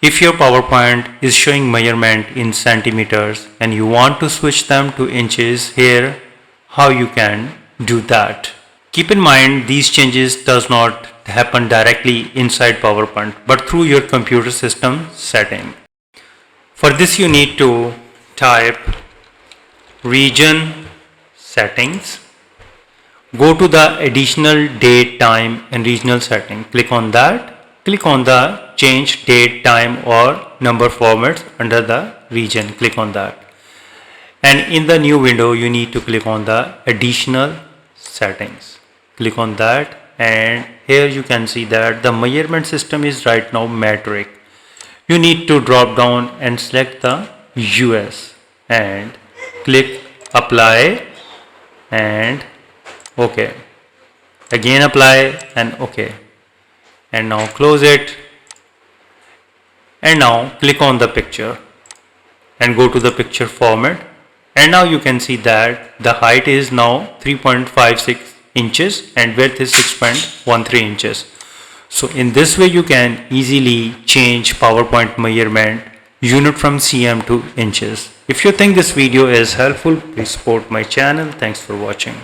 If your PowerPoint is showing measurement in centimeters and you want to switch them to inches, here how you can do that. Keep in mind these changes does not happen directly inside PowerPoint but through your computer system setting. For this you need to type region settings, go to the additional date, time and regional setting, click on that, click on the change date, time or number formats under the region, click on that, and in the new window you need to click on the additional settings, click on that, and here you can see that the measurement system is right now metric. You need to drop down and select the US and click apply and OK. Again apply and OK. And now close it. And now click on the picture and go to the picture format. And now you can see that the height is now 3.56 inches and width is 6.13 inches. So in this way you can easily change PowerPoint measurement unit from cm to inches. If you think this video is helpful, please support my channel. Thanks for watching.